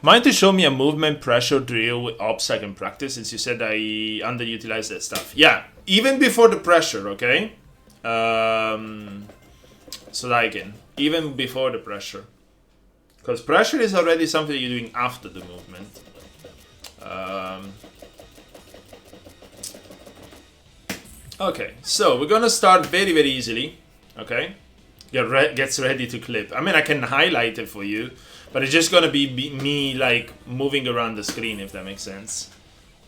Mind to show me a movement pressure drill with ops I can practice, since you said I underutilized that stuff. Yeah, even before the pressure, okay? So that I can, even before the pressure. Because pressure is already something you're doing after the movement. Okay, so we're gonna start very, very easily. Okay, gets ready to clip. I mean, I can highlight it for you, but it's just gonna be me like moving around the screen, if that makes sense.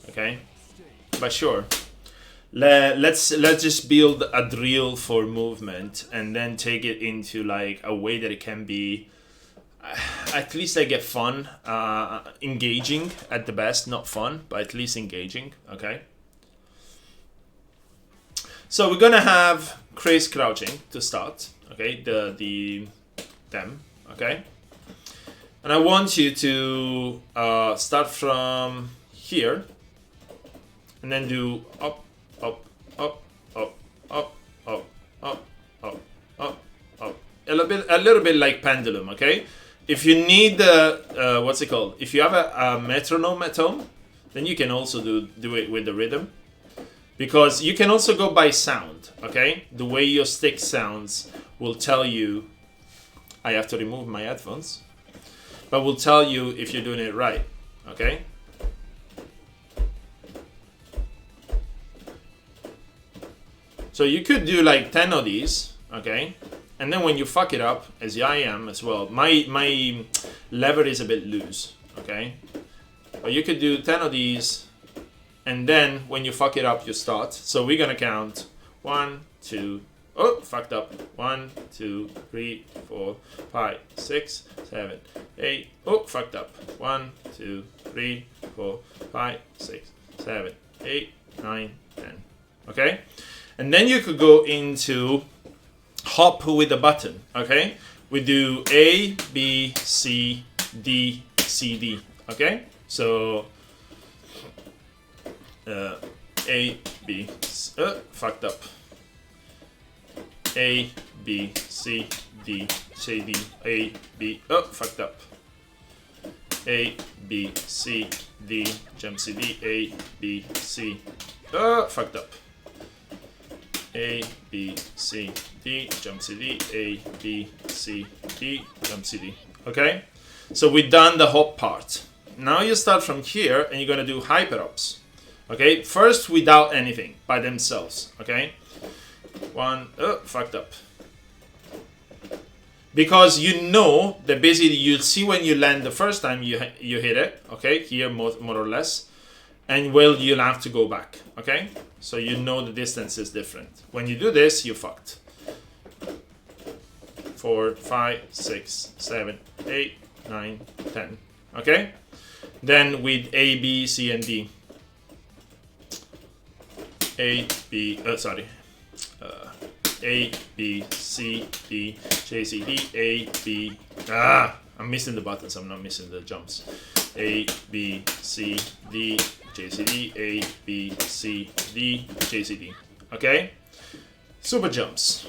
Okay, but sure. Let's just build a drill for movement and then take it into like a way that it can be at least like get fun, engaging at the best, not fun, but at least engaging. Okay. So we're gonna have crazy crouching to start. Okay, them. Okay, and I want you to start from here, and then do up, up, up, up, up, up, up, up, up, up. A little bit like pendulum. Okay. If you need the what's it called? If you have a metronome at home, then you can also do it with the rhythm. Because you can also go by sound, okay? The way your stick sounds will tell you... I have to remove my headphones. But will tell you if you're doing it right, okay? So you could do like 10 of these, okay? And then when you fuck it up, as I am as well, my lever is a bit loose, okay? But you could do 10 of these... And then when you fuck it up, you start. So we're gonna count 1, 2, oh, fucked up. 1, 2, 3, 4, 5, 6, 7, 8, oh, fucked up. 1, 2, 3, 4, 5, 6, 7, 8, 9, 10. Okay? And then you could go into hop with the button. Okay? We do A, B, C, D, C, D. Okay? So A, B, fucked up. A, B, C, D, C, D, A, B, fucked up. A, B, C, D, jump C, D, A, B, C, fucked up. A, B, C, D, jump C, D, A, B, C, D, jump C, D. Okay? So we've done the hop part. Now you start from here and you're gonna do hyper ups. Okay, first without anything, by themselves, okay? 1, fucked up. Because you know that basically you'll see when you land the first time you hit it, okay? Here, more or less. And well, you'll have to go back, okay? So you know the distance is different. When you do this, you're fucked. 4, 5, 6, 7, 8, 9, 10, okay? Then with A, B, C, and D. A, B, A, B, C, D, J, C, D, A, B, I'm missing the buttons, I'm not missing the jumps. A, B, C, D, J, C, D, A, B, C, D, J, C, D. Okay? Super jumps.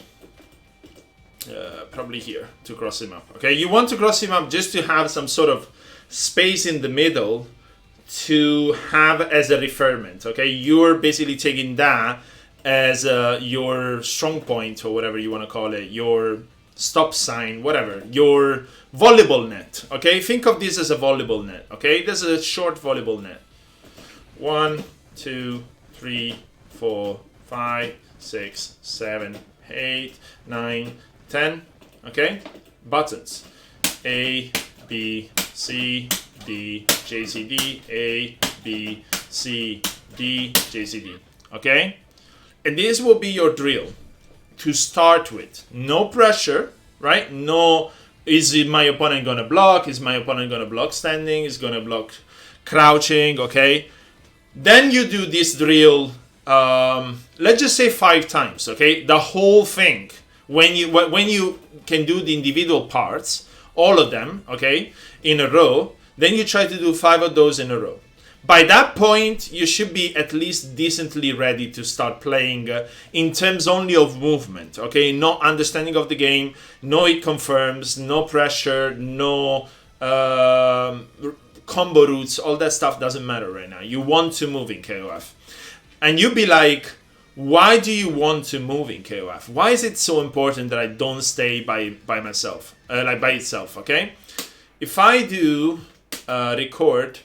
Probably here to cross him up. Okay, you want to cross him up just to have some sort of space in the middle to have as a referment, okay? You're basically taking that as your strong point, or whatever you want to call it, your stop sign, whatever, your volleyball net, okay? Think of this as a volleyball net, okay? This is a short volleyball net. 1, 2, 3, 4, 5, 6, 7, 8, 9, 10, okay? Buttons. A, B, C, D, J, C, D, A, B, C, D, J, C, D. Okay? And this will be your drill to start with. No pressure, right? No, is my opponent going to block? Is my opponent going to block standing? Is going to block crouching? Okay? Then you do this drill, let's just say 5 times, okay? The whole thing. When you can do the individual parts, all of them, okay, in a row, then you try to do 5 of those in a row. By that point, you should be at least decently ready to start playing in terms only of movement, okay? No understanding of the game, no it confirms, no pressure, no combo routes, all that stuff doesn't matter right now. You want to move in KOF. And you'd be like, why do you want to move in KOF? Why is it so important that I don't stay by myself, like by itself, okay? If I do record,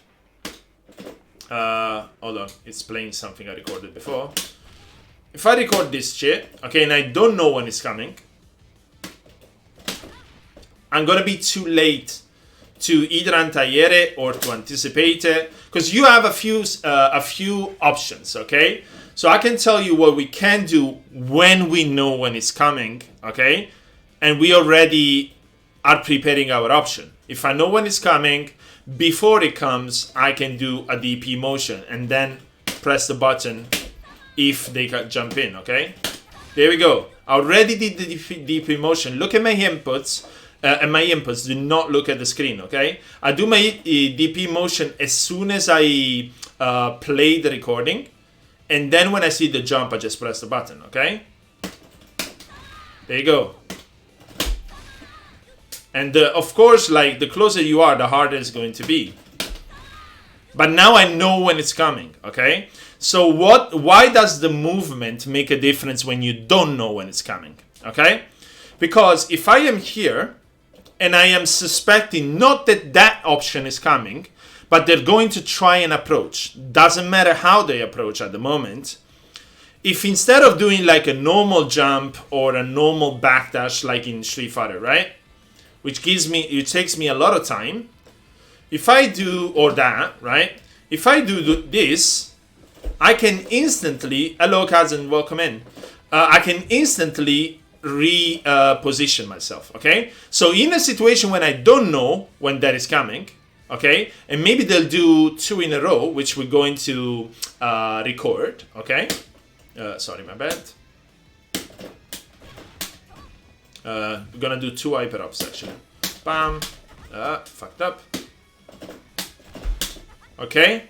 hold on, it's playing something I recorded before. If I record this shit, okay, and I don't know when it's coming, I'm gonna be too late to either anti-air or to anticipate it, because you have a few options, okay? So I can tell you what we can do when we know when it's coming, okay? And we already are preparing our option. If I know when it's coming, before it comes, I can do a DP motion and then press the button if they can jump in, okay? There we go. I already did the DP motion. Look at my inputs. And my inputs, do not look at the screen, okay? I do my DP motion as soon as I play the recording. And then when I see the jump, I just press the button, okay? There you go. And of course, like, the closer you are, the harder it's going to be. But now I know when it's coming, okay? So why does the movement make a difference when you don't know when it's coming, okay? Because if I am here, and I am suspecting not that that option is coming, but they're going to try and approach. Doesn't matter how they approach at the moment. If instead of doing like a normal jump or a normal backdash like in Street Fighter, right? Which takes me a lot of time. If I do, or that, right? If I do this, I can instantly, hello cousin, welcome in. I can instantly reposition myself, okay? So in a situation when I don't know when that is coming, okay, and maybe they'll do 2 in a row, which we're going to record, okay? Sorry, my bad. We're gonna do 2 hyper ups actually. Bam. Fucked up. Okay.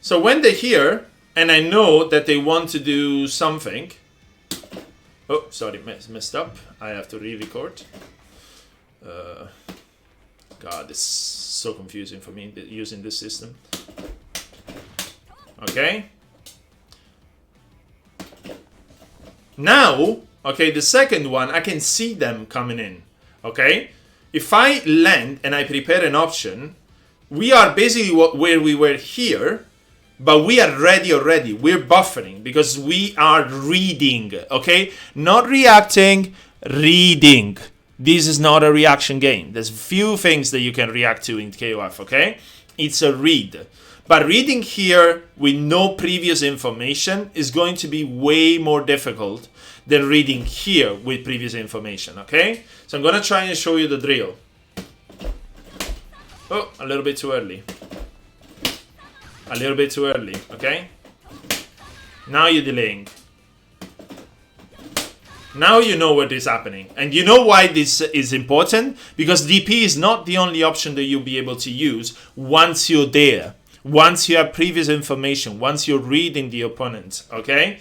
So when they're here, and I know that they want to do something. Oh, sorry, messed up. I have to re-record. God, it's so confusing for me using this system. Okay. Now, okay, the second one, I can see them coming in. Okay. If I land and I prepare an option, we are basically where we were here. But we are ready already. We're buffering because we are reading, okay? Not reacting, reading. This is not a reaction game. There's few things that you can react to in KOF, okay? It's a read. But reading here with no previous information is going to be way more difficult than reading here with previous information, okay? So I'm going to try and show you the drill. Oh, a little bit too early. A little bit too early, okay? Now you're delaying. Now you know what is happening. And you know why this is important? Because DP is not the only option that you'll be able to use once you're there. Once you have previous information. Once you're reading the opponent, okay?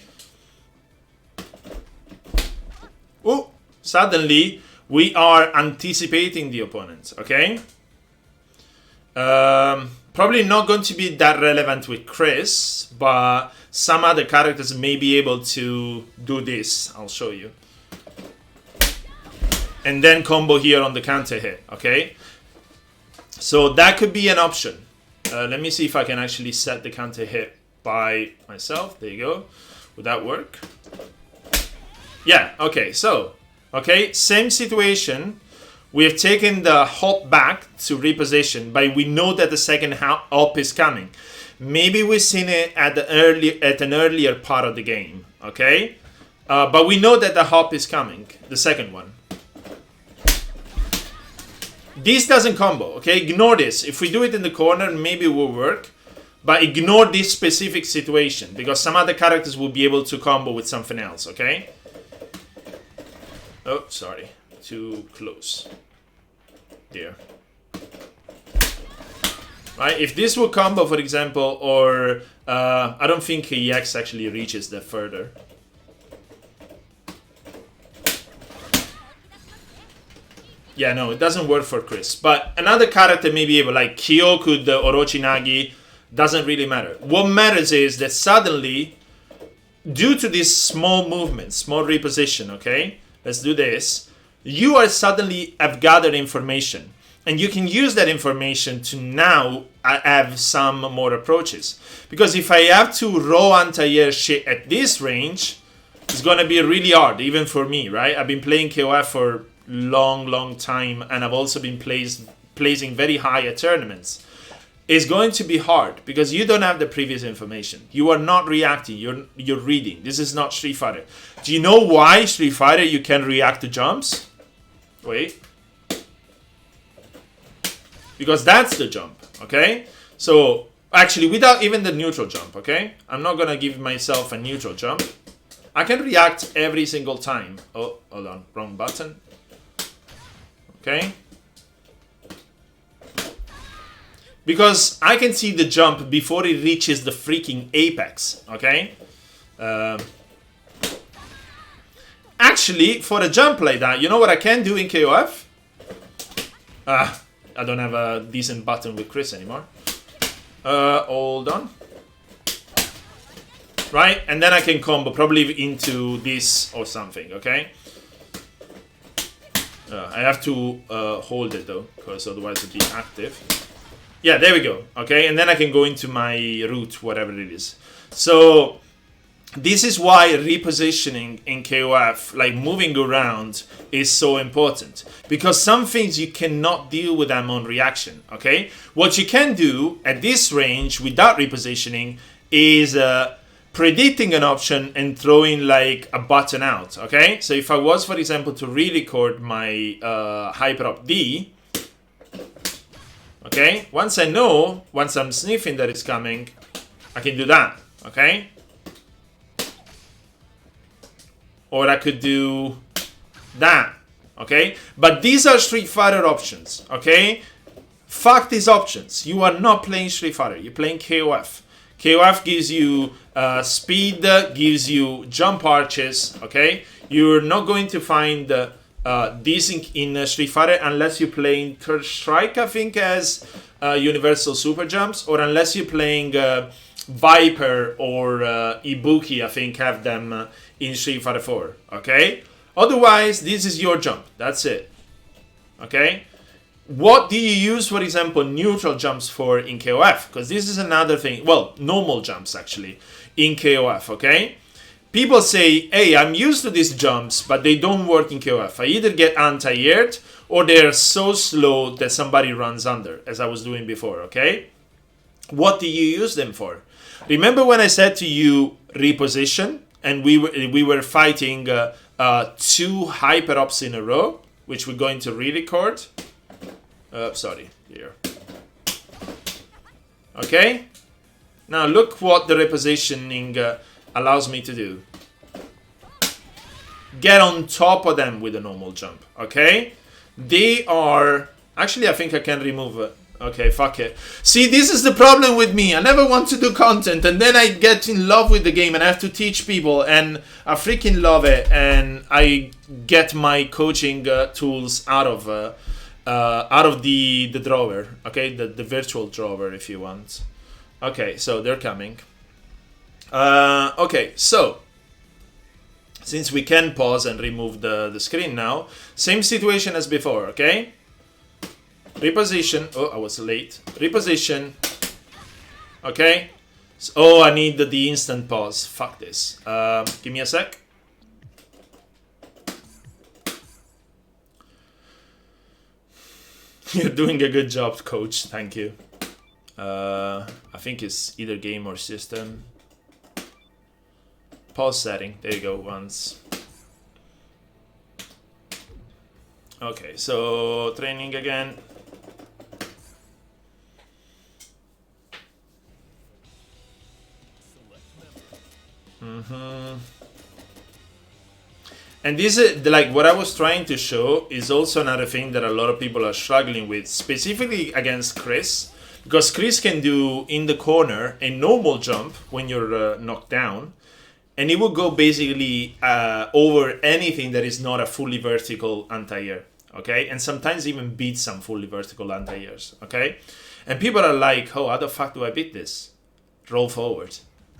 Oh, suddenly we are anticipating the opponent, okay? Probably not going to be that relevant with Chris, but some other characters may be able to do this. I'll show you. And then combo here on the counter hit, okay? So that could be an option. Let me see if I can actually set the counter hit by myself. There you go. Would that work? Yeah, okay, so, okay, same situation. We have taken the hop back to reposition, but we know that the second hop is coming. Maybe we've seen it at an earlier part of the game, okay? But we know that the hop is coming, the second one. This doesn't combo, okay? Ignore this. If we do it in the corner, maybe it will work. But ignore this specific situation, because some other characters will be able to combo with something else, okay? Oh, sorry. Too close. There. Right, if this will combo, for example, or I don't think EX actually reaches that further. Yeah, no, it doesn't work for Chris. But another character may be able, like Kyo could Orochi doesn't really matter. What matters is that suddenly, due to this small movement, small reposition, okay? Let's do this. You are suddenly have gathered information. And you can use that information to now have some more approaches. Because if I have to row anti-air shit at this range, it's going to be really hard, even for me, right? I've been playing KOF for long time, and I've also been placing very high at tournaments. It's going to be hard because you don't have the previous information. You are not reacting, you're reading. This is not Street Fighter. Do you know why Street Fighter you can react to jumps? Wait. Because that's the jump, okay? So, actually, without even the neutral jump, okay? I'm not gonna give myself a neutral jump. I can react every single time. Oh, hold on, wrong button. Okay? Because I can see the jump before it reaches the freaking apex, okay? Actually, for a jump like that, you know what I can do in KOF? I don't have a decent button with Chris anymore. Hold on. Right? And then I can combo probably into this or something, okay? I have to hold it though, because otherwise it'll be active. Yeah, there we go. Okay, and then I can go into my route, whatever it is. So this is why repositioning in KOF, like moving around, is so important. Because some things you cannot deal with them on reaction, okay? What you can do at this range without repositioning is predicting an option and throwing like a button out, okay? So if I was, for example, to re-record my Hyper Up D, okay? Once I know, once I'm sniffing that it's coming, I can do that, okay? Or I could do that, okay? But these are Street Fighter options, okay? Fuck these options. You are not playing Street Fighter. You're playing KOF. KOF gives you speed, gives you jump arches, okay? You're not going to find this in Street Fighter unless you're playing Third Strike, I think, as universal super jumps, or unless you're playing Viper or Ibuki, I think, have them in Street Fighter 4, okay? Otherwise, this is your jump. That's it, okay? What do you use, for example, neutral jumps for in KOF? Because this is another thing. Well, normal jumps, actually, in KOF, okay? People say, hey, I'm used to these jumps, but they don't work in KOF. I either get anti-aired, or they're so slow that somebody runs under, as I was doing before, okay? What do you use them for? Remember when I said to you, reposition, and we were fighting 2 hyper-ups in a row, which we're going to re-record? Sorry, here. Okay? Now look what the repositioning allows me to do. Get on top of them with a normal jump, okay? They are... Actually, I think I can remove it. Okay, fuck it. See, this is the problem with me. I never want to do content, and then I get in love with the game, and I have to teach people, and I freaking love it, and I get my coaching tools out of the drawer, okay, the virtual drawer, if you want. Okay, so they're coming. Okay, so since we can pause and remove the screen now, same situation as before, okay? Reposition. Oh, I was late. Reposition. Okay. So, oh, I need the instant pause. Fuck this. Give me a sec. You're doing a good job, coach. Thank you. I think it's either game or system. Pause setting. There you go. Once. Okay, so training again. And this is like what I was trying to show is also another thing that a lot of people are struggling with, specifically against Chris, because Chris can do in the corner a normal jump when you're knocked down, and it will go basically over anything that is not a fully vertical anti-air. okay? And sometimes even beat some fully vertical anti-airs, okay? And people are like, oh, how the fuck do I beat this? Roll forward,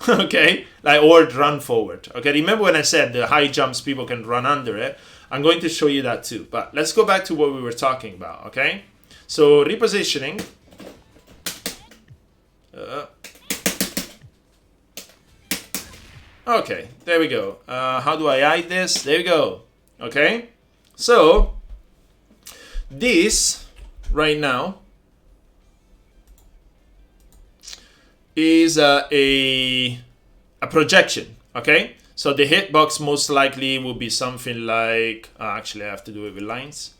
okay? Like, or run forward, okay? Remember when I said the high jumps, people can run under it? I'm going to show you that too. But let's go back to what we were talking about, okay? So repositioning. Okay, there we go. How do I hide this? There we go. Okay, so this right now is a projection. Okay, so the hitbox most likely will be something like. Actually, I have to do it with lines,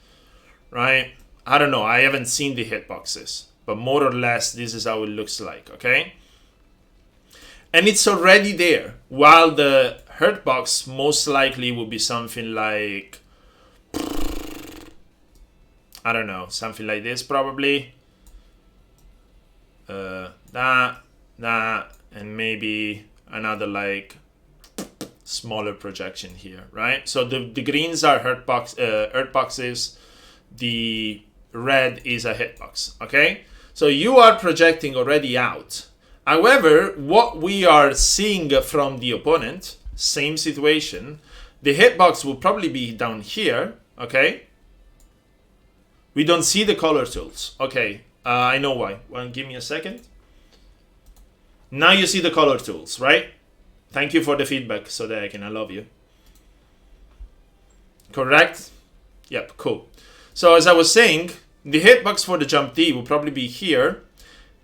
right? I don't know. I haven't seen the hitboxes, but more or less, this is how it looks like. Okay. And it's already there, while the hurt box most likely will be something like, I don't know, something like this probably. That, and maybe another like smaller projection here, right? So the greens are hurt boxes, the red is a hitbox, okay? So you are projecting already out. However, what we are seeing from the opponent, same situation, the hitbox will probably be down here, okay? We don't see the color tools. Okay, I know why. Well, give me a second. Now you see the color tools, right? Thank you for the feedback, so that I love you. Correct? Yep, cool. So as I was saying, the hitbox for the jump D will probably be here,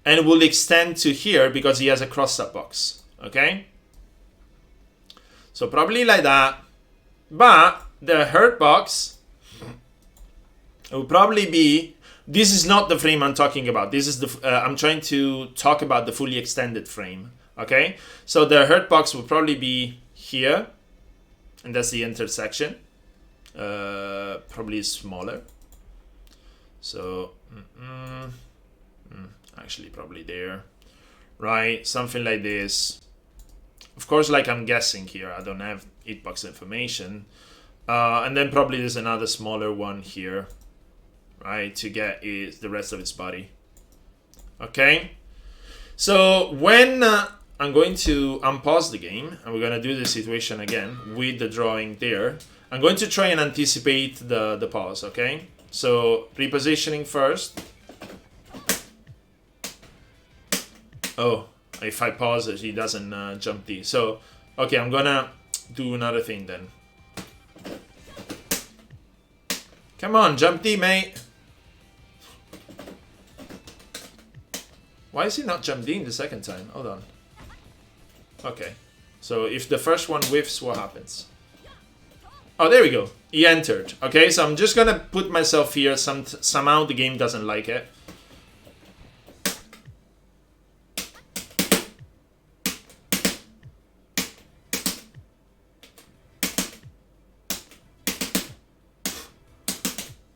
and it will extend to here because he has a cross-up box, okay? So probably like that. But the hurt box will probably be, this is not the frame I'm talking about. This is the, I'm trying to talk about the fully extended frame, okay? So the hurt box will probably be here, and that's the intersection. Probably smaller. So, actually probably there, right? Something like this. Of course, like I'm guessing here, I don't have hitbox information. And then probably there's another smaller one here, right? To get is the rest of its body. Okay. So when I'm going to unpause the game, and we're going to do the situation again with the drawing there, I'm going to try and anticipate the pause, okay? So repositioning first. Oh, if I pause it, he doesn't jump D. So, okay, I'm gonna do another thing then. Come on, jump D, mate. Why is he not jump D in the second time? Hold on. Okay, so if the first one whiffs, what happens? Oh, there we go. He entered. Okay, so I'm just gonna put myself here. Somehow the game doesn't like it.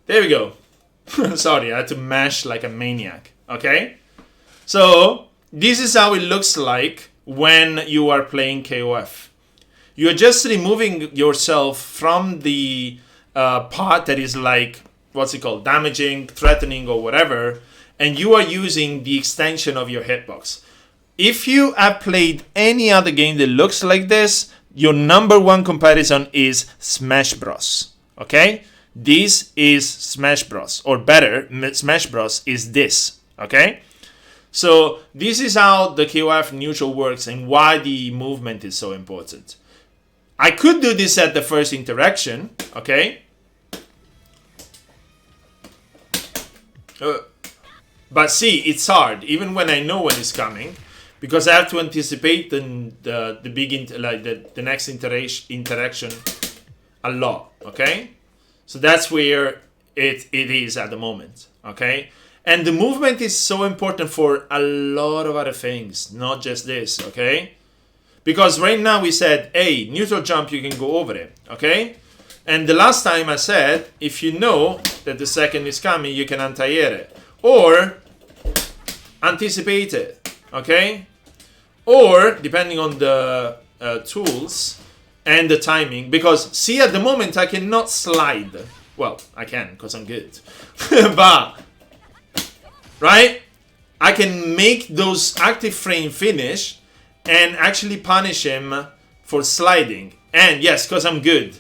There we go. Sorry, I had to mash like a maniac. Okay? So, this is how it looks like when you are playing KOF. You're just removing yourself from the part that is like, what's it called? Damaging, threatening, or whatever. And you are using the extension of your hitbox. If you have played any other game that looks like this, your number one comparison is Smash Bros. Okay? This is Smash Bros. Or better, Smash Bros. Is this. Okay? So this is how the KOF neutral works and why the movement is so important. I could do this at the first interaction. Okay? But see, it's hard, even when I know when it's coming, because I have to anticipate the next interaction a lot. Okay? So that's where it is at the moment, okay? And the movement is so important for a lot of other things, not just this, okay? Because right now we said, hey, neutral jump, you can go over it, okay? And the last time I said, if you know that the second is coming, you can anti-air it. Or anticipate it, okay? Or, depending on the tools, and the timing, because see, at the moment I cannot slide, Well, I can, because I'm good. But, right? I can make those active frame finish and actually punish him for sliding. And yes, because I'm good.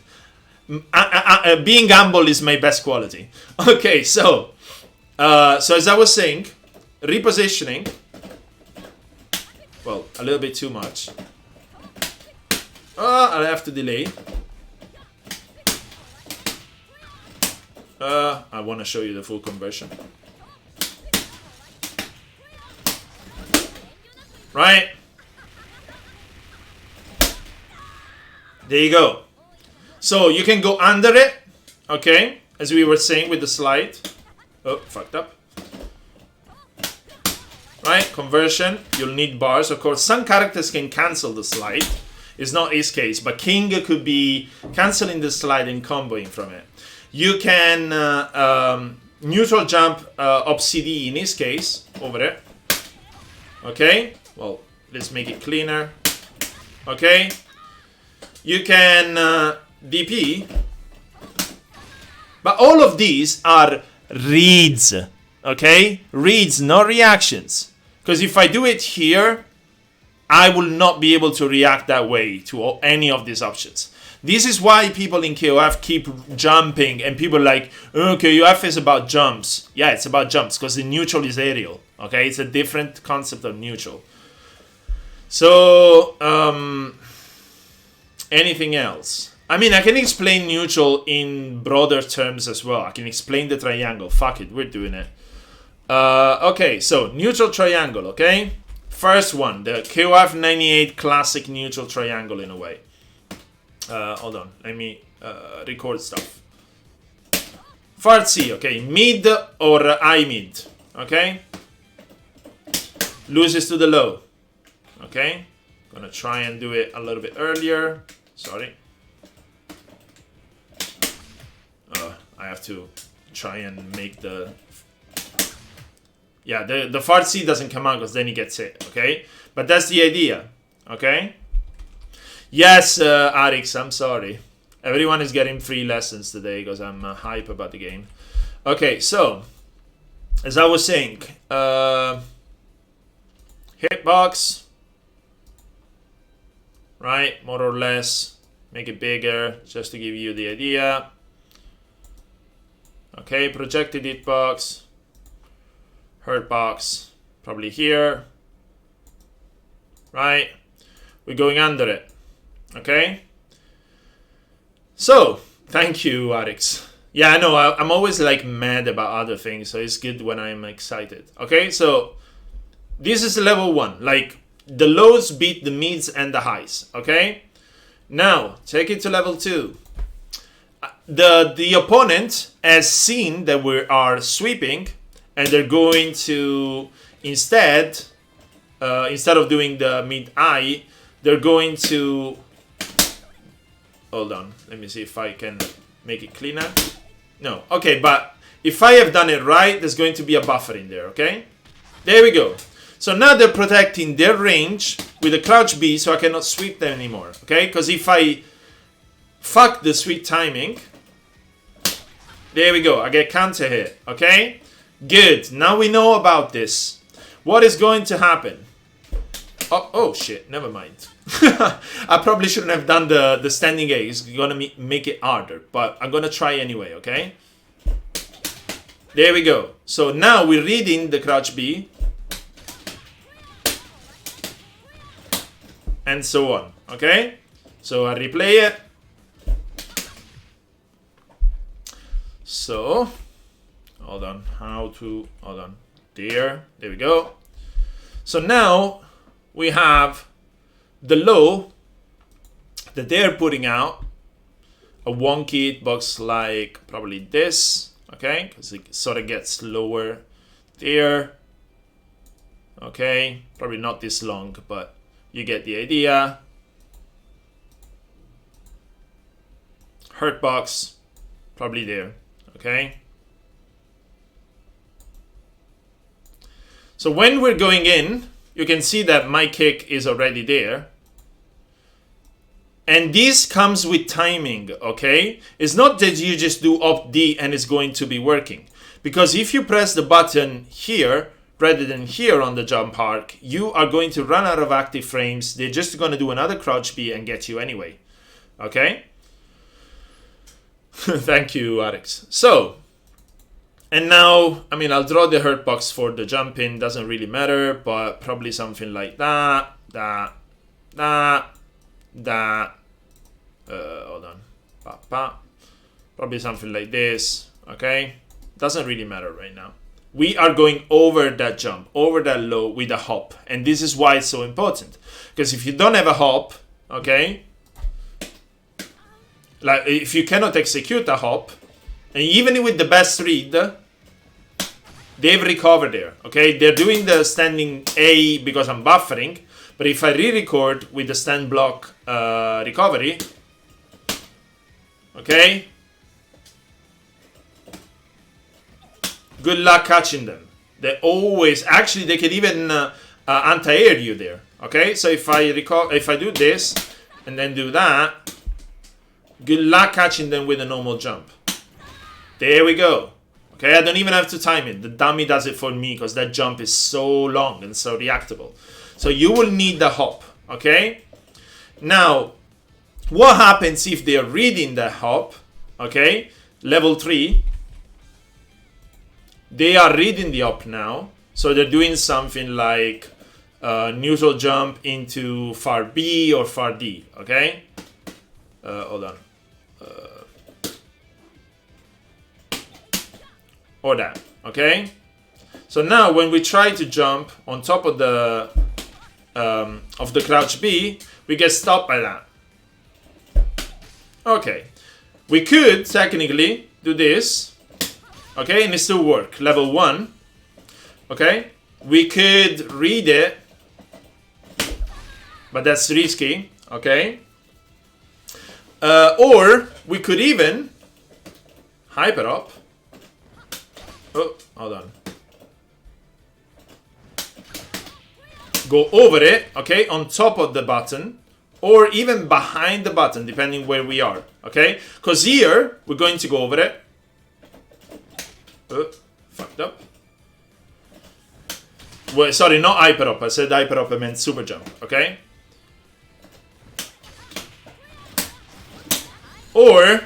Being humble is my best quality. Okay, so as I was saying, repositioning. Well, a little bit too much. I'll have to delay. I want to show you the full conversion. Right? There you go. So you can go under it, okay? As we were saying with the slide. Oh, fucked up. Right? Conversion. You'll need bars. Of course, some characters can cancel the slide. It's not his case, but King could be canceling the slide and comboing from it. You can neutral jump up CD in his case, over it. Okay? Well, let's make it cleaner. Okay? You can DP. But all of these are reads. Okay? Reads, not reactions. Because if I do it here, I will not be able to react that way to any of these options. This is why people in KOF keep jumping and people are like, oh, KOF is about jumps. Yeah, it's about jumps because the neutral is aerial. Okay, it's a different concept of neutral. So, anything else? I mean, I can explain neutral in broader terms as well. I can explain the triangle. Fuck it, we're doing it. Okay, so neutral triangle, okay? First one, the KOF 98 classic neutral triangle in a way. Hold on, let me record stuff. Fart C, okay, mid or high mid, okay? Loses to the low, okay? Gonna try and do it a little bit earlier. Sorry. I have to try and make the... Yeah, the fart C doesn't come out because then he gets hit, okay? But that's the idea, okay? Yes, Arix, I'm sorry. Everyone is getting free lessons today because I'm hype about the game. Okay, so, as I was saying, hitbox, right, more or less, make it bigger just to give you the idea. Okay, projected hitbox, hurt box, probably here, right? We're going under it. Okay, so thank you, Arix. Yeah, I know I'm always like mad about other things, so it's good when I'm excited. Okay, so this is level 1. Like the lows beat the mids and the highs. Okay, now take it to level 2. The opponent has seen that we are sweeping, and they're going to instead of doing the mid high, they're going to... Hold on, let me see if I can make it cleaner. No, okay, but if I have done it right, there's going to be a buffer in there, okay? There we go. So now they're protecting their range with a crouch B, so I cannot sweep them anymore, okay? Because if I fuck the sweep timing, there we go, I get counter hit, okay? Good, now we know about this. What is going to happen? Oh shit, never mind. I probably shouldn't have done the standing A. It's gonna make it harder, but I'm gonna try anyway, okay? There we go. So now we're reading the crouch B. And so on, okay? So I replay it. So, hold on, hold on. There we go. So now we have the low that they're putting out, a wonky hitbox like probably this, okay? Because it sort of gets lower there, okay? Probably not this long, but you get the idea. Hurtbox, probably there, okay? So when we're going in, you can see that my kick is already there. And this comes with timing, okay? It's not that you just do Op D and it's going to be working. Because if you press the button here, rather than here on the jump arc, you are going to run out of active frames. They're just going to do another crouch B and get you anyway. Okay? Thank you, Alex. So, and now, I mean, I'll draw the hurt box for the jump in. Doesn't really matter, but probably something like that. Hold on. Probably something like this. Okay? Doesn't really matter right now. We are going over that jump, over that low with a hop. And this is why it's so important. Because if you don't have a hop, okay, like if you cannot execute a hop, and even with the best read, they've recovered there, okay? They're doing the standing A because I'm buffering, but if I re-record with the stand block recovery, okay, good luck catching them. They always, actually, they can even anti-air you there. Okay, so if I do this and then do that, good luck catching them with a normal jump. There we go. Okay, I don't even have to time it. The dummy does it for me because that jump is so long and so reactable. So you will need the hop. Okay. Now, what happens if they are reading the hop? Okay, level 3. They are reading the hop now, so they're doing something like neutral jump into far B or far D, okay? Hold on. Or that, okay? So now when we try to jump on top of the crouch B, we get stopped by that. Okay. We could technically do this. Okay, and it still work. Level 1. Okay, we could read it, but that's risky. Okay, or we could even hyper up. Oh, hold on. Go over it. Okay, on top of the button, or even behind the button, depending where we are. Okay, because here we're going to go over it. Fucked up. Well, sorry, not hyper up. I said hyper up, I meant super jump, okay? Or,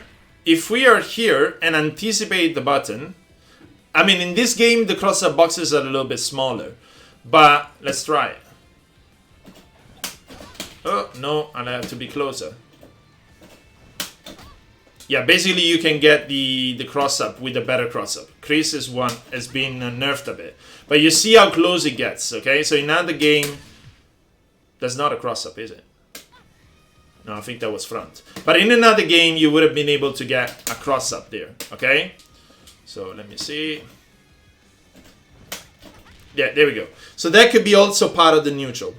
if we are here and anticipate the button, I mean, in this game, the cross-up boxes are a little bit smaller, but let's try it. Oh, no, I have to be closer. Yeah, basically you can get the cross-up with a better cross-up. Chris's one has been nerfed a bit. But you see how close it gets, okay? So in another game, that's not a cross-up, is it? No, I think that was front. But in another game, you would have been able to get a cross-up there, okay? So let me see. Yeah, there we go. So that could be also part of the neutral.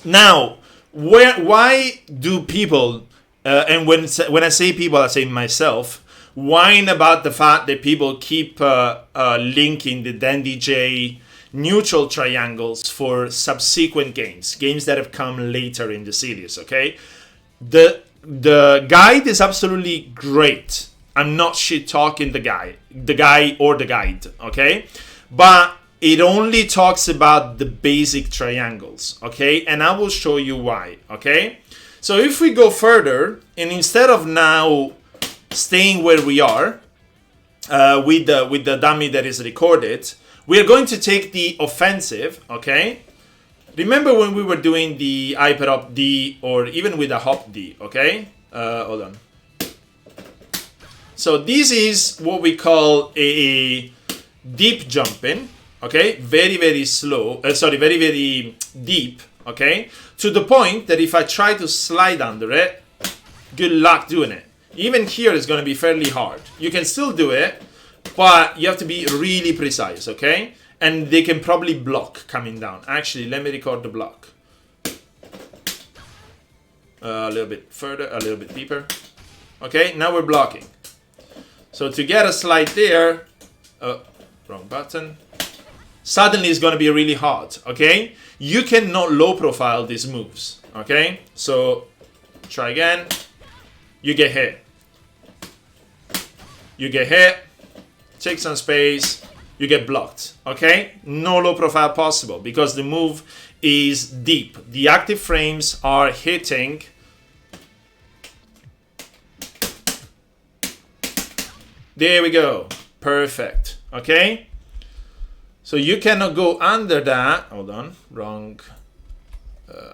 Now, why do people... and when I say people, I say myself, whine about the fact that people keep linking the Dandy J neutral triangles for subsequent games that have come later in the series, okay? The guide is absolutely great. I'm not shit-talking the guy or the guide, okay? But it only talks about the basic triangles, okay? And I will show you why, okay? So if we go further, and instead of now staying where we are with the dummy that is recorded, we are going to take the offensive, okay? Remember when we were doing the hyper up D or even with a hop D, okay? Hold on. So this is what we call a deep jumping, okay? Very, very slow, very, very deep, okay? To the point that if I try to slide under it, good luck doing it. Even here is going to be fairly hard. You can still do it, but you have to be really precise, okay? And they can probably block coming down. Actually, let me record the block. A little bit further, a little bit deeper. Okay, now we're blocking. So to get a slide there, wrong button. Suddenly it's going to be really hard, okay? You cannot low profile these moves, okay? So Try again. You get hit. You get hit. Take some space. You get blocked. Okay? No low profile possible because the move is deep. The active frames are hitting. There we go. Perfect. Okay? So you cannot go under that. Hold on. Wrong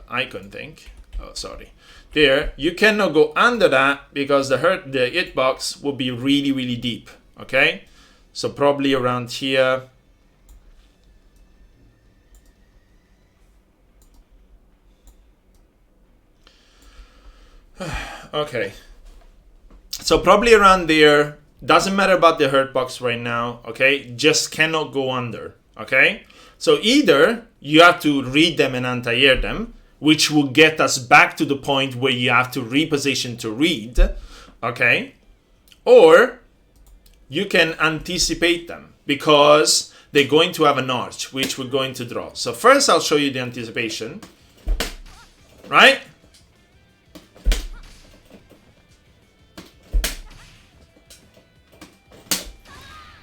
icon thing. Oh, sorry. There. You cannot go under that because the hitbox will be really, really deep. Okay? So probably around here. Okay. So probably around there. Doesn't matter about the hurt box right now. Okay? Just cannot go under. Okay? So either you have to read them and anti-air them, which will get us back to the point where you have to reposition to read. Okay? Or you can anticipate them because they're going to have an arch, which we're going to draw. So first I'll show you the anticipation. Right?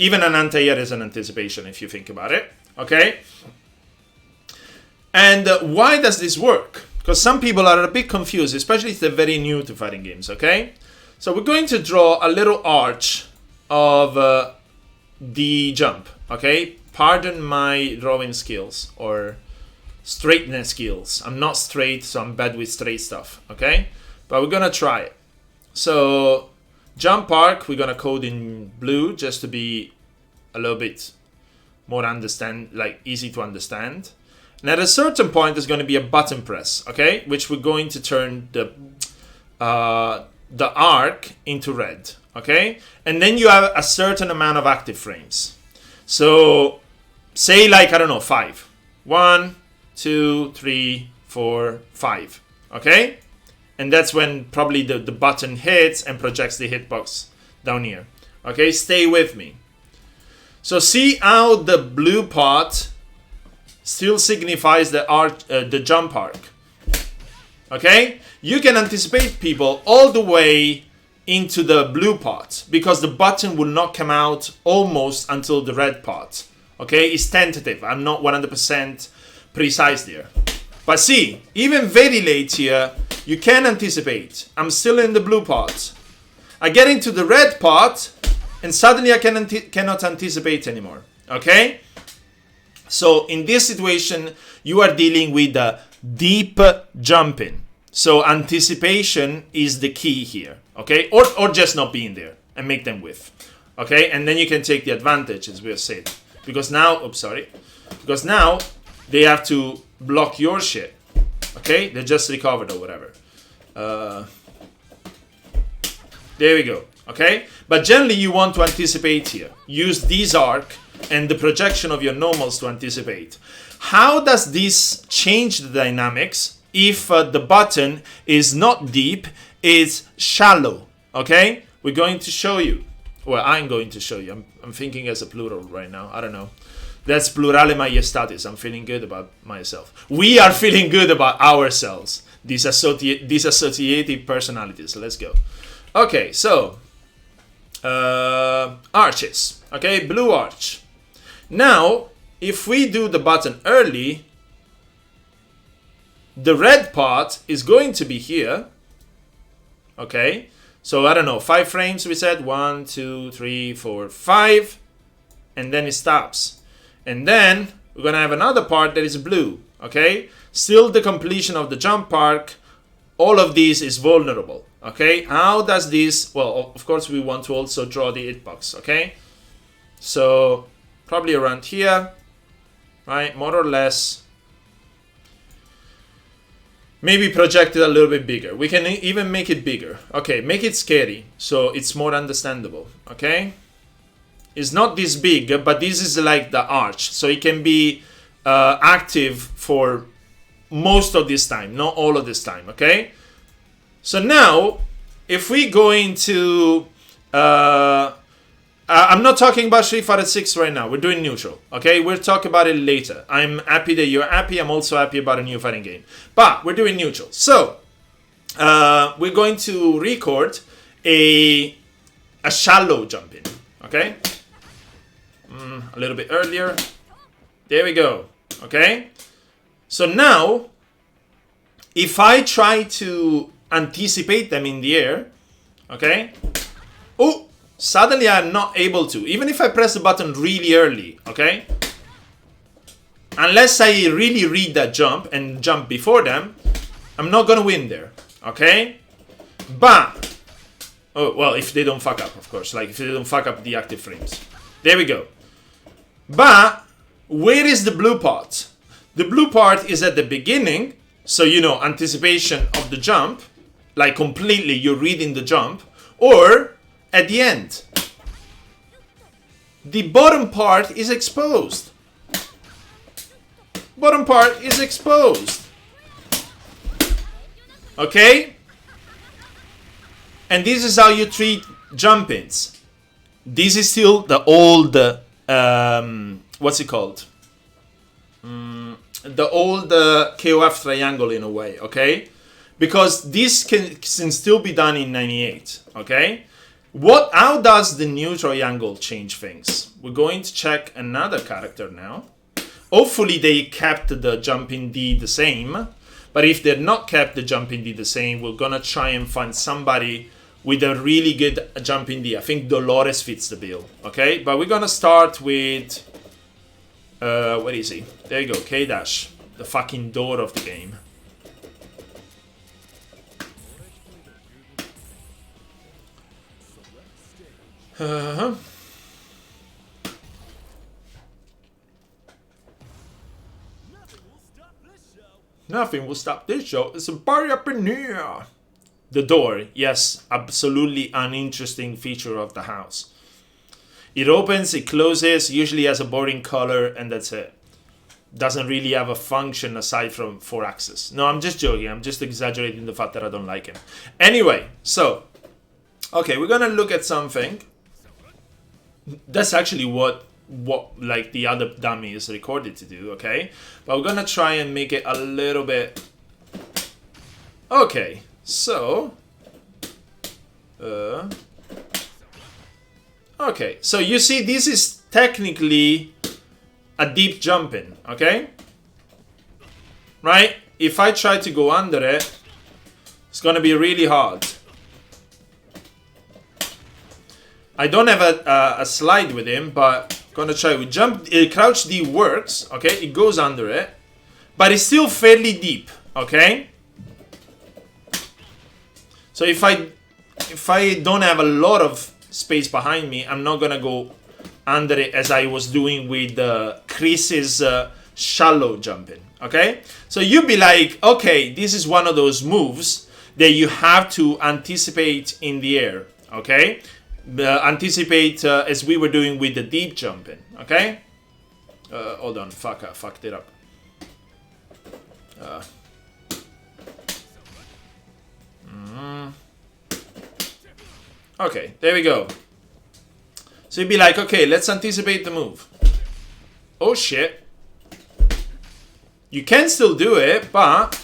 Even an anti-air is an anticipation if you think about it. Okay? And why does this work? Because some people are a bit confused, especially if they're very new to fighting games. Okay? So we're going to draw a little arch of the jump. Okay? Pardon my drawing skills or straightness skills. I'm not straight, so I'm bad with straight stuff. Okay? But we're going to try it. So jump arc, we're going to code in blue just to be a little bit more easy to understand. And at a certain point, there's going to be a button press, okay? Which we're going to turn the arc into red, okay? And then you have a certain amount of active frames. So say like, I don't know, 5. 1, 2, 3, 4, 5, okay? And that's when probably the button hits and projects the hitbox down here. Okay, stay with me. So see how the blue part still signifies the jump arc. Okay? You can anticipate people all the way into the blue part because the button will not come out almost until the red part. Okay? It's tentative. I'm not 100% precise there. But see, even very late here, you can anticipate. I'm still in the blue part. I get into the red part, and suddenly I cannot anticipate anymore. Okay? So in this situation, you are dealing with the deep jumping. So anticipation is the key here. Okay? Or just not being there and make them whiff. Okay? And then you can take the advantage, as we have said. Because now, because now they have to block your shit. Okay? They just recovered or whatever. There we go. Okay? But generally you want to anticipate here. Use this arc and the projection of your normals to anticipate. How does this change the dynamics if the button is not deep, it's shallow? Okay? We're going to show you. Well, I'm going to show you. I'm thinking as a plural right now. I don't know. That's plurale majestatis. I'm feeling good about myself. We are feeling good about ourselves. Disassociative personalities. Let's go. Okay, so arches. Okay, blue arch. Now, if we do the button early, the red part is going to be here. Okay, so I don't know, 5 frames we said. 1, 2, 3, 4, 5. And then it stops. And then we're going to have another part that is blue. Okay, still the completion of the jump arc. All of these is vulnerable. Okay, how does this? Well, of course, we want to also draw the hitbox. Okay, so probably around here, right? More or less. Maybe project it a little bit bigger. We can even make it bigger. Okay, make it scary so it's more understandable. Okay, it's not this big, but this is like the arch, so it can be active for most of this time, not all of this time. Okay. So now, if we go into, I'm not talking about Street Fighter 6 right now. We're doing neutral, okay? We'll talk about it later. I'm happy that you're happy. I'm also happy about a new fighting game. But we're doing neutral. So, we're going to record a shallow jumping. Okay, a little bit earlier. There we go. Okay, so now if I try to anticipate them in the air, okay, oh, suddenly I'm not able to, even if I press the button really early, okay, unless I really read that jump and jump before them, I'm not gonna win there, okay? But, oh, well, if they don't fuck up, of course, like if they don't fuck up the active frames. There we go. But, where is the blue part? The blue part is at the beginning, so, you know, anticipation of the jump, like completely you're reading the jump, or at the end. The bottom part is exposed. Bottom part is exposed. Okay? And this is how you treat jump-ins. This is still the old, what's it called? The old KOF triangle in a way, okay? Because this can still be done in 98, okay? How does the new triangle change things? We're going to check another character now. Hopefully they kept the jumping D the same. But if they're not kept the jumping D the same, we're gonna try and find somebody with a really good jumping D. I think Dolores fits the bill, okay? But we're gonna start with... where is he? There you go, K-Dash. The fucking door of the game. Nothing will stop this show. It's a party up in here. The door, yes, absolutely an interesting feature of the house. It opens, it closes, usually has a boring color, and that's it. Doesn't really have a function aside from 4-axis. No, I'm just joking. I'm just exaggerating the fact that I don't like him. Anyway, so, okay, we're gonna look at something. That's actually what like the other dummy is recorded to do, okay? But we're gonna try and make it a little bit... Okay, so... Okay, so you see this is technically a deep jumping, okay? Right? If I try to go under it, it's gonna be really hard. I don't have a slide with him, but gonna try with jump. Crouch D works, okay? It goes under it, but it's still fairly deep, okay? So if I don't have a lot of space behind me, I'm not gonna go under it as I was doing with Chris's shallow jumping, okay? So you'd be like, okay, this is one of those moves that you have to anticipate in the air, okay? Anticipate as we were doing with the deep jumping, okay? Hold on, I fucked it up. Okay, there we go. So you'd be like, okay, let's anticipate the move. Oh shit. You can still do it, but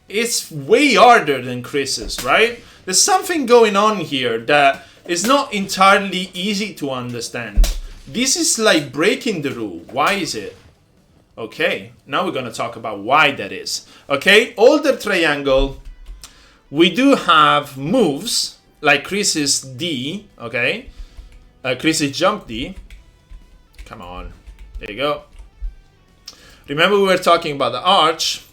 it's way harder than Chris's, right? There's something going on here that is not entirely easy to understand. This is like breaking the rule. Why is it? Okay, now we're gonna talk about why that is. Okay, older triangle, we do have moves like Chris's D, okay? Chris's jump D. Come on, there you go. Remember we were talking about the arch.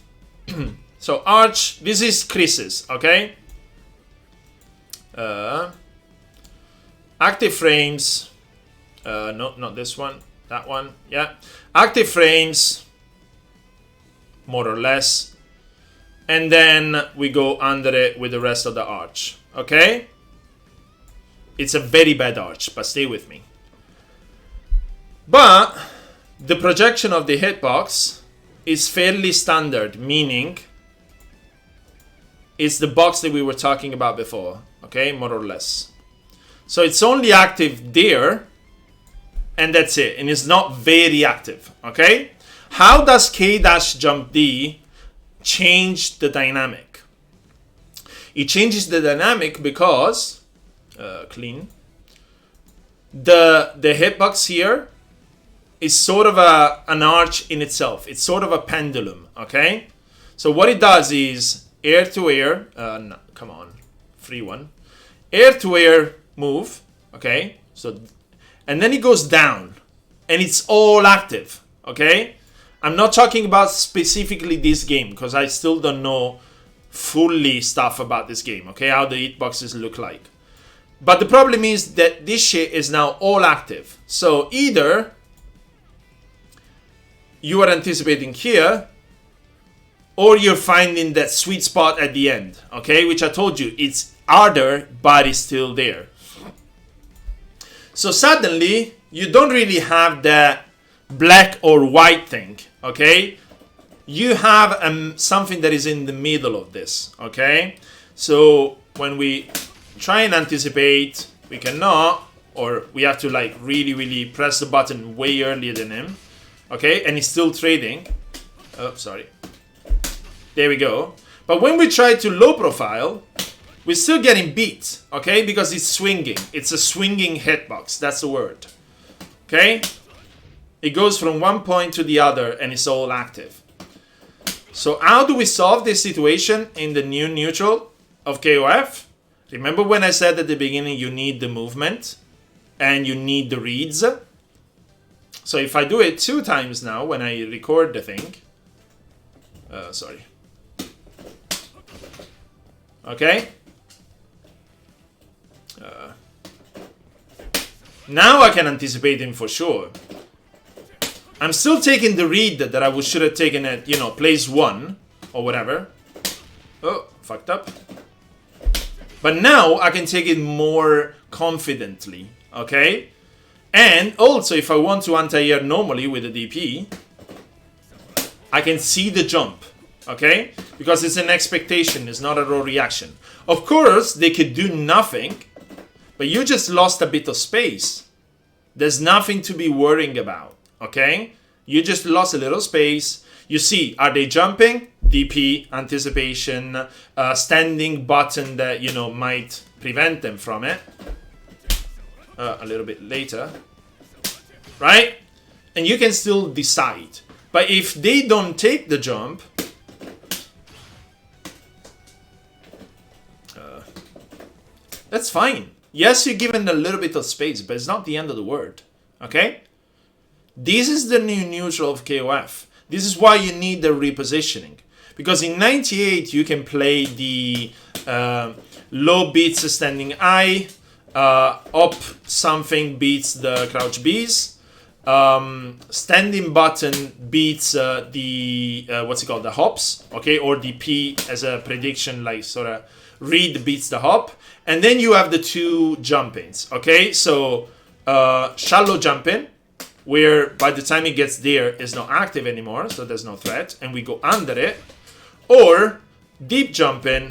So arch, this is Chris's, okay? Active frames, no, not this one, that one, yeah. Active frames, more or less. And then we go under it with the rest of the arch, okay? It's a very bad arch, but stay with me. But the projection of the hitbox is fairly standard, meaning it's the box that we were talking about before, okay, more or less. So it's only active there, and that's it, and it's not very active, okay? How does K-Jump D change the dynamic? It changes the dynamic because clean. The hitbox here is sort of an arch in itself. It's sort of a pendulum, okay? So what it does is air to air, no, come on, free one. Air to air move, okay? So, and then it goes down and it's all active, okay? I'm not talking about specifically this game because I still don't know fully stuff about this game, okay? How the hitboxes look like. But the problem is that this shit is now all active. So either you are anticipating here, or you're finding that sweet spot at the end, okay? Which I told you, it's harder, but it's still there. So suddenly, you don't really have that black or white thing, okay? You have something that is in the middle of this, okay? So when we try and anticipate, we cannot, or we have to like really press the button way earlier than him, okay? And he's still trading. Oh, sorry. There we go. But when we try to low profile, we're still getting beat, okay? Because it's swinging. It's a swinging hitbox. That's the word, okay? It goes from one point to the other and it's all active. So how do we solve this situation in the new neutral of KOF? Remember when I said at the beginning you need the movement and you need the reads? So if I do it 2 times now when I record the thing, sorry. Okay. Now I can anticipate him for sure. I'm still taking the read that I should have taken at, you know, place 1 or whatever. Oh, fucked up. But now I can take it more confidently, okay? And also if I want to anti-air normally with a DP, I can see the jump, okay? Because it's an expectation, it's not a raw reaction. Of course, they could do nothing, but you just lost a bit of space. There's nothing to be worrying about, okay? You just lost a little space. You see, are they jumping? DP, anticipation, standing button that, you know, might prevent them from it. A little bit later. Right? And you can still decide. But if they don't take the jump, that's fine. Yes, you're given a little bit of space, but it's not the end of the world. Okay? This is the new neutral of KOF. This is why you need the repositioning. Because in 98, you can play the low beats standing I, up something beats the crouch Bs, standing button beats what's it called, the hops, okay, or the P as a prediction, like sort of read beats the hop, and then you have the 2 jump-ins, okay, so shallow jump-in, where by the time it gets there, it's not active anymore, so there's no threat, and we go under it, or deep jump-in,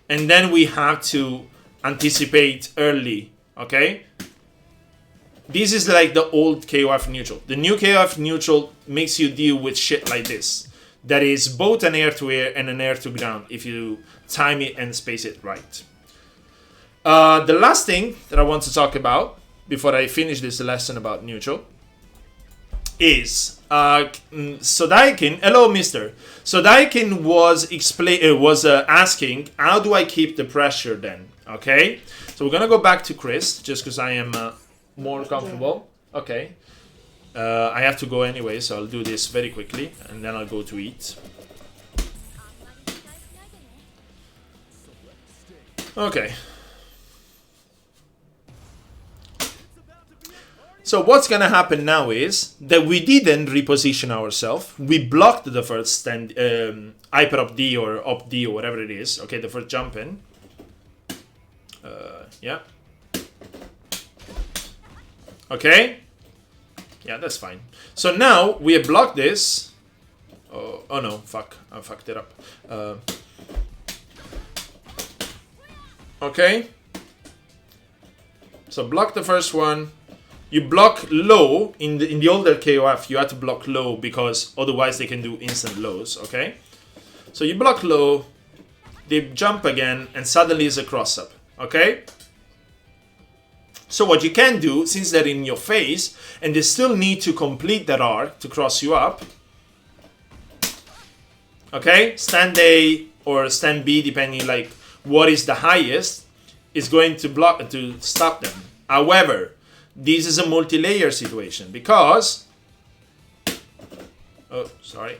and then we have to anticipate early, okay? This is like the old KOF neutral. The new KOF neutral makes you deal with shit like this. That is both an air-to-air and an air-to-ground if you time it and space it right. The last thing that I want to talk about before I finish this lesson about neutral is Sodaikin. Hello, Mister. Sodaikin was asking, how do I keep the pressure then? Okay, so we're gonna go back to Chris just because I am more comfortable. Okay, I have to go anyway, so I'll do this very quickly and then I'll go to eat. Okay. So what's gonna happen now is that we didn't reposition ourselves. We blocked the first stand, hyper up D or up D or whatever it is. Okay, the first jump in. Yeah. Okay. Yeah, that's fine. So now we have blocked this. Oh no, fuck! I fucked it up. Okay. So block the first one. You block low in the older KOF. You had to block low because otherwise they can do instant lows. Okay. So you block low, they jump again, and suddenly it's a cross-up, okay? So what you can do, since they're in your face, and they still need to complete that arc to cross you up, okay? Stand A or stand B, depending like what is the highest, is going to block to stop them. However, this is a multi-layer situation because, oh, sorry.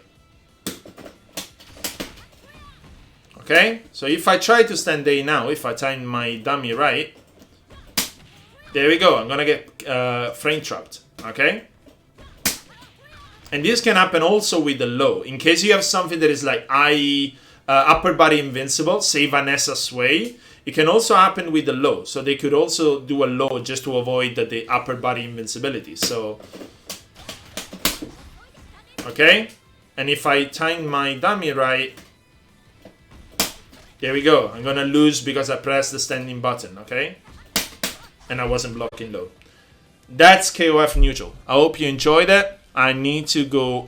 Okay, so if I try to stand A now, if I time my dummy right, there we go, I'm gonna get frame trapped, okay? And this can happen also with the low. In case you have something that is like upper body invincible, say Vanessa Sway, it can also happen with the low. So they could also do a low just to avoid the upper body invincibility. So, okay, and if I time my dummy right, there we go. I'm gonna lose because I pressed the standing button, okay? And I wasn't blocking low. That's KOF neutral. I hope you enjoyed it. I need to go